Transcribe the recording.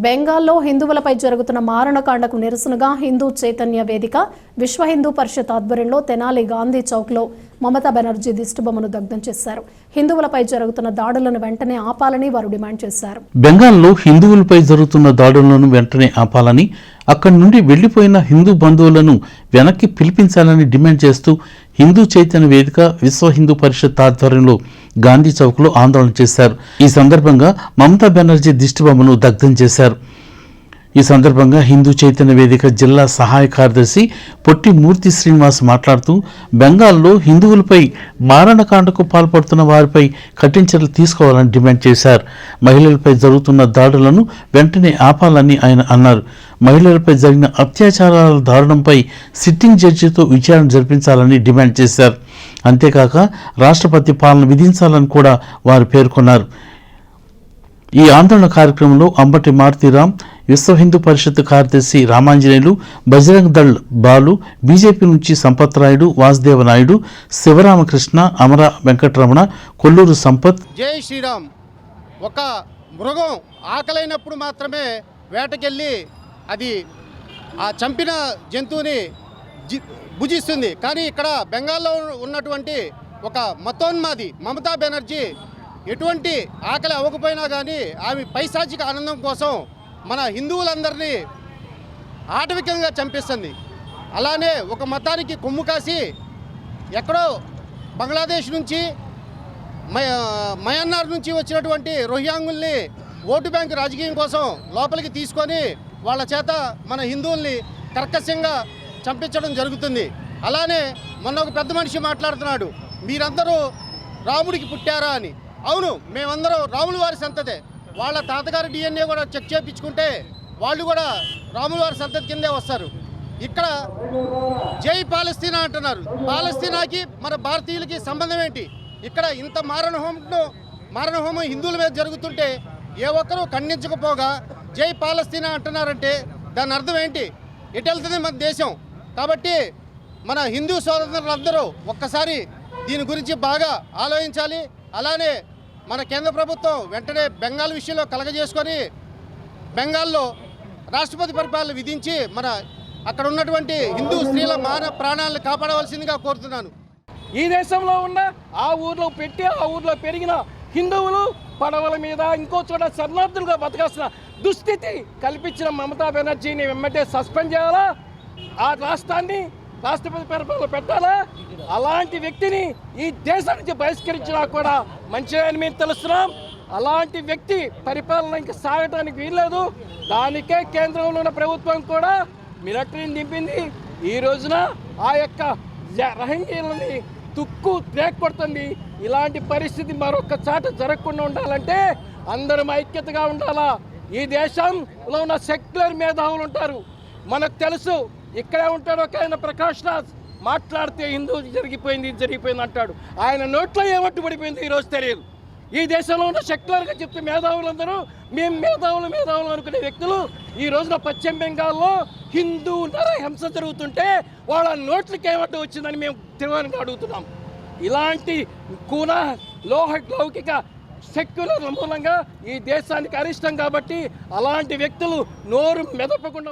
బెంగాల్లో హిందువులపై జరుగుతున్న మారణకాండకు నిరసనగా హిందూ చైతన్య వేదిక విశ్వ హిందూ పరిషత్ ఆధ్వర్యంలో తెనాలి గాంధీ చౌక్లో మమతా బెనర్జీ దిష్టిబొమ్మను దగ్ధం చేశారు. హిందువులపై జరుగుతున్న దాడులను వెంటనే ఆపాలని వారు డిమాండ్ చేశారు. బెంగాల్లో హిందువులపై జరుగుతున్న దాడులను వెంటనే ఆపాలని, అక్కడి నుండి వెళ్లిపోయిన హిందూ బంధువులను వెనక్కి పిలిపించాలని డిమాండ్ చేస్తూ హిందూ చైతన్య వేదిక విశ్వ హిందూ పరిషత్ ఆధ్వర్యంలో గాంధీ చౌక్లో ఆందోళన చేశారు. ఈ సందర్భంగా మమతా బెనర్జీ దిష్టిబొమ్మను దగ్ధం చేశారు. ఈ సందర్భంగా హిందూ చైతన్య వేదిక జిల్లా సహాయ కార్యదర్శి పొట్టి మూర్తి శ్రీనివాస్ మాట్లాడుతూ బెంగాల్లో హిందువులపై మారణకాండకు పాల్పడుతున్న వారిపై కఠిన చర్యలు తీసుకోవాలని డిమాండ్ చేశారు. మహిళలపై జరుగుతున్న దాడులను వెంటనే ఆపాలని ఆయన అన్నారు. మహిళలపై జరిగిన అత్యాచారాల దారుణంపై సిట్టింగ్ జడ్జితో విచారణ జరిపించాలని డిమాండ్ చేశారు. అంతేకాక రాష్ట్రపతి పాలన విధించాలని కూడా వారు పేర్కొన్నారు. ఈ ఆందోళన కార్యక్రమంలో అంబటి మారుతీరాం, విశ్వ హిందూ పరిషత్ కార్యదర్శి రామాంజనేయులు, బజరంగ్ దళ్ బాలు, బీజేపీ నుంచి సంపత్ రాయుడు, వాసుదేవ నాయుడు, శివరామకృష్ణ, అమర వెంకటరమణ, కొల్లూరు సంపత్. జై శ్రీరామ్. ఒక మృగం ఆకలైనప్పుడు మాత్రమే వేటకెళ్ళి అది ఆ చంపిన జంతువుని భుజిస్తుంది. కానీ ఇక్కడ బెంగాల్లో ఉన్నటువంటి ఒక మతోన్మాది మమతా బెనర్జీ ఎటువంటి ఆకలి అవ్వకపోయినా కానీ ఆమె పైశాచిక ఆనందం కోసం మన హిందువులందరినీ ఆటవికంగా చంపిస్తుంది. అలానే ఒక మతానికి కొమ్ము కాసి ఎక్కడో బంగ్లాదేశ్ నుంచి మయన్నార్ నుంచి వచ్చినటువంటి రోహింగ్యాల్ని ఓటు బ్యాంకు రాజకీయం కోసం లోపలికి తీసుకొని వాళ్ళ చేత మన హిందువుల్ని కర్కశంగా చంపించడం జరుగుతుంది. అలానే మొన్న ఒక పెద్ద మనిషి మాట్లాడుతున్నాడు, మీరందరూ రాముడికి పుట్టారా అని. అవును, మేమందరం రాముల వారి సంతతే. వాళ్ళ తాతగారి DNA కూడా చెక్ చేయించుకుంటే వాళ్ళు కూడా రాముల వారి సంతతి కిందే వస్తారు. ఇక్కడ జై పాలస్తీనా అంటున్నారు. పాలస్తీనాకి మన భారతీయులకి సంబంధం ఏంటి? ఇక్కడ ఇంత మారణహోమం హిందువుల మీద జరుగుతుంటే ఏ ఒక్కరూ ఖండించకపోగా జై పాలస్తీనా అంటున్నారంటే దాని అర్థం ఏంటి? ఎటు వెళ్తుంది మన దేశం? కాబట్టి మన హిందూ సోదరులందరూ ఒక్కసారి దీని గురించి బాగా ఆలోచించాలి. అలానే మన కేంద్ర ప్రభుత్వం వెంటనే బెంగాల్ విషయంలో కలగజేసుకొని బెంగాల్లో రాష్ట్రపతి పరిపాలన విధించి మన అక్కడ ఉన్నటువంటి హిందూ స్త్రీల ప్రాణాలను కాపాడవలసిందిగా కోరుతున్నాను. ఈ దేశంలో ఉన్న ఆ ఊర్లో పెట్టి ఆ ఊర్లో పెరిగిన హిందువులు పడవల మీద ఇంకో చోట శరణార్థులుగా బతకాల్సిన దుస్థితి కల్పించిన మమతా బెనర్జీని వెంబడే సస్పెండ్ చేయాలా? ఆ రాష్ట్రాన్ని రాష్ట్రపతి పరిపాలన పెట్టాలా? అలాంటి వ్యక్తిని ఈ దేశం నుంచి బహిష్కరించినా కూడా మంచిదని మేము తెలుస్తున్నాం. అలాంటి వ్యక్తి పరిపాలన ఇంకా సాగటానికి వీల్లేదు. దానికే కేంద్రంలో ఉన్న ప్రభుత్వం కూడా మిలిటరీని దింపింది. ఈ రోజున ఆ యొక్క రహింగీలని తుక్కు కొడుతుంది. ఇలాంటి పరిస్థితి మరొక చాట జరగకుండా ఉండాలంటే అందరం ఐక్యతగా ఉండాలా. ఈ దేశంలో ఉన్న సెక్యులర్ మేధావులు ఉంటారు, మనకు తెలుసు. ఇక్కడే ఉంటాడు ఒక ఆయన ప్రకాష్ రాజ్, మాట్లాడితే హిందూ జరిగిపోయింది అంటాడు. ఆయన నోట్లో ఏమట్టు పడిపోయింది ఈరోజు తెలియదు. ఈ దేశంలో ఉన్న సెక్యులర్గా చెప్తే మేధావులందరూ మేము మేధావులు అనుకునే వ్యక్తులు ఈ రోజున పశ్చిమ బెంగాల్లో హిందూ హింస జరుగుతుంటే వాళ్ళ నోట్లకి ఏమట్టు వచ్చిందని మేము తీవ్రంగా అడుగుతున్నాం. ఇలాంటి లౌకిక సెక్యులర్ మూలంగా ఈ దేశానికి అరిష్టం. కాబట్టి అలాంటి వ్యక్తులు నోరు మెదపకుండా